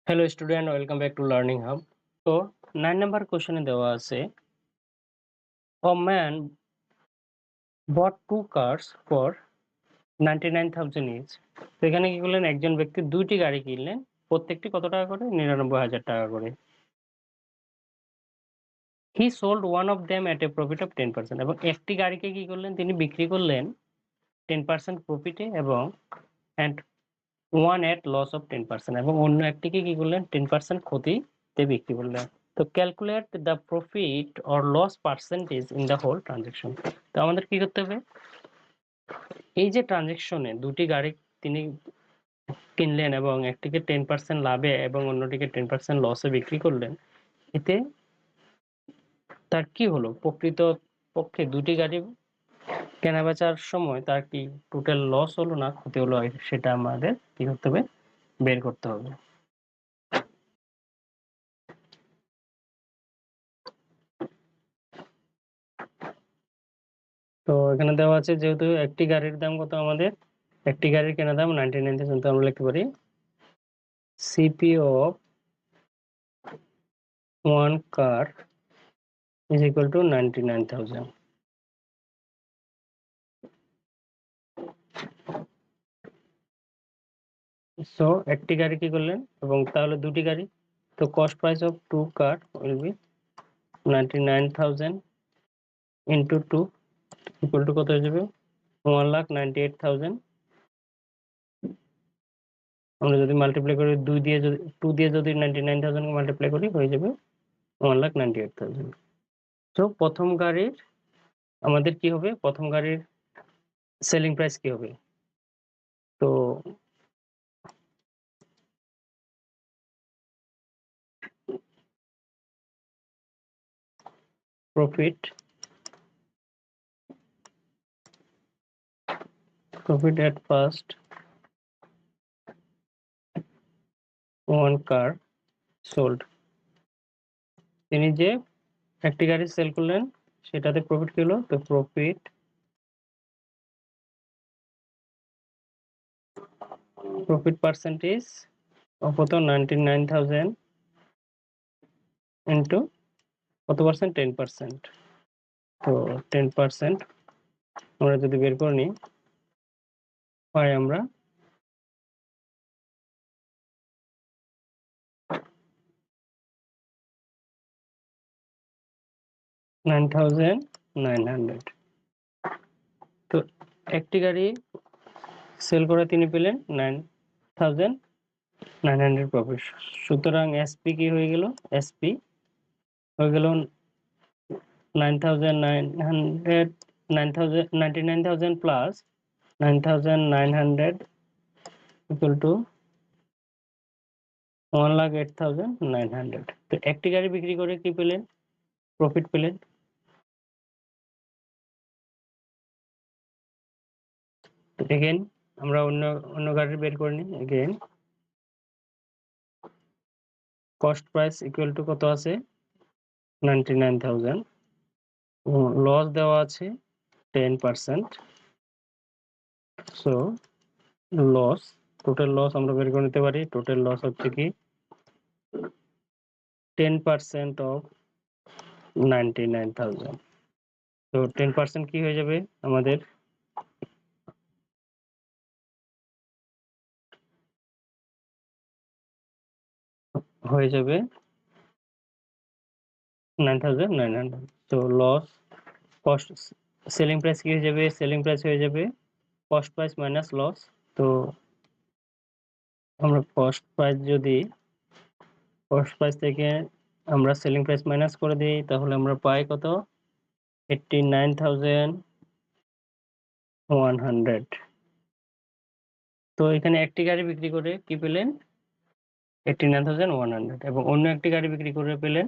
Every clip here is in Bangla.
Hello student, welcome back to learning hub. তো 9 নাম্বার কোশ্চেনে দেওয়া আছে a man bought two cars for 99,000 each। তো এখানে কি করলেন, একজন ব্যক্তি দুইটি গাড়ি কিনলেন, প্রত্যেকটি কত টাকা করে? 99,000 টাকা করে। He sold one of them at a profit of 10%। এবং একটি গাড়িকে কি করলেন, তিনি বিক্রি করলেন 10% প্রফিটে এবং and one at loss of 10%, এবং অন্য একটিকে কি করলেন 10% ক্ষতিতে বিক্রি করলেন। তো calculate the profit or loss percentage in the whole transaction. তো আমাদের কি করতে হবে, এই যে ট্রানজেকশনে দুটি গাড়ি তিনি কিনলেন এবং একটিকে 10% লাভে এবং অন্যটিকে 10% লসে বিক্রি করলেন, এতে তার কি হলো, প্রকৃত পক্ষে দুটি গাড়ি কেনা বেচার সময় তার কি টোটাল লস হলো না ক্ষতি হলো, সেটা আমাদের কি করতে হবে, বের করতে হবে। তো এখানে দেওয়া আছে যেহেতু একটি গাড়ির দাম কত, আমাদের একটি গাড়ির কেনা দাম 99,000, তো আমরা লিখতে পারি CP of one car is equal to 99,000। So একটি গাড়ি কি করলেন এবং তাহলে দুটি গাড়ি, তো cost price of two car will be 99,000 into two equal to কত হয়ে যাবে, 1,98,000। আমরা যদি মাল্টিপ্লাই করি দুই দিয়ে, যদি টু দিয়ে যদি 99,000 মাল্টিপ্লাই করি হয়ে যাবে 1,98,000। তো প্রথম গাড়ির আমাদের কি হবে, প্রথম গাড়ির সেলিং প্রাইস কি হবে, তো profit at first one car sold, তিনি যে একটি গাড়ি সেল করলেন সেটাতে প্রফিট কি হলো, তো প্রফিট পার্সেন্টেজ কত 99,000 ইন্টু কত পার্সেন্ট, 10%। তো 10% আমরা যদি বের করে নিই পাই আমরা 9,900। তো একটি গাড়ি সেল করে তিনি পেলেন 9,900 প্রফিট। সুতরাং এসপি কি হয়ে গেল, এসপি হয়ে গেল 9,900 99,000 প্লাস 9,900 ইকুয়াল টু 1,08,900। তো একটি গাড়ি বিক্রি করে কি পেলেন, প্রফিট পেলেন। এগেন আমরা অন্য অন্য গাড়ি বের করে নিই। Again cost price equal to কত আছে 99,000, লস দেওয়া আছে 10%। সো লস, টোটাল লস আমরা বের করে নিতে পারি, টোটাল লস হচ্ছে কি 10% অফ 99,000। তো 10% কি হয়ে যাবে আমাদের, হয়ে যাবে 9,900। তো লস, কস্ট, সেলিং প্রাইস কি হয়ে যাবে, সেলিং প্রাইস হয়ে যাবে কস্ট প্রাইস মাইনাস লস। তো আমরা কস্ট প্রাইস থেকে আমরা সেলিং প্রাইস মাইনাস করে দিই, তাহলে আমরা পাই কত 89,100। তো এখানে একটি গাড়ি বিক্রি করে কি পেলেন 89,100 এবং অন্য একটি গাড়ি বিক্রি করে পেলেন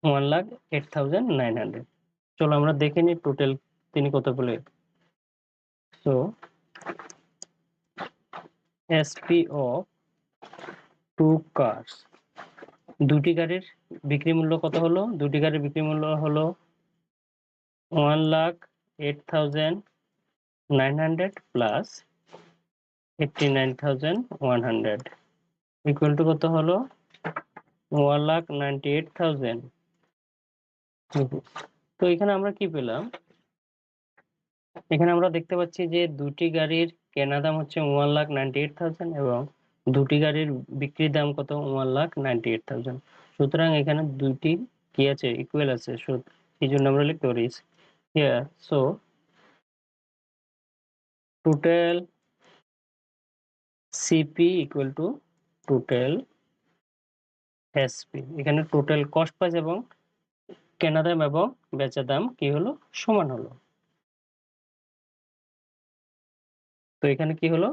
1,08,900। চলো আমরা দেখে নিই টোটাল তিনি কত পেলেন। So SP of two cars, দুটি গাড়ির বিক্রি মূল্য কত হলো, দুটি গাড়ির বিক্রি মূল্য হলো 1,08,900 প্লাস 89,100। ইকুয়াল টু কত হলো 1,98,000। তো এখানে আমরা কি পেলাম, এখানে আমরা দেখতে পাচ্ছি যে দুটি গাড়ির কেনা দাম হচ্ছে 1,98,000 এবং দুটি গাড়ির বিক্রির দাম কত 1,98,000। সুতরাং এখানে দুটি কি আছে, ইকুয়াল আছে, এই জন্য আমরা লিখতে পারি here so total CP equal to total SP. এখানে টোটাল কস্ট প্রাইস এবং কেনা দাম এবং বেচা দাম কি হলো, সমান হলো। তো এখানে কি হলো,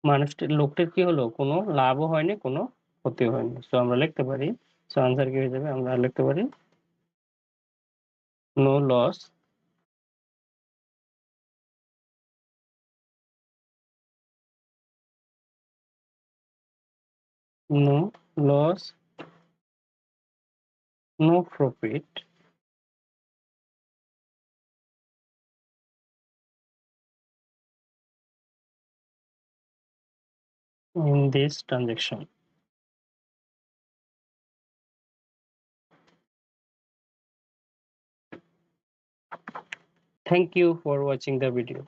মানুষটির লোকটির কি হলো, কোনো লাভও হয়নি, কোনো ক্ষতিও হয়নি। সো আমরা লিখতে পারি, সো আনসার কি হয়ে যাবে, আমরা লিখতে পারি no loss no loss no profit in this transaction. Thank you for watching the video.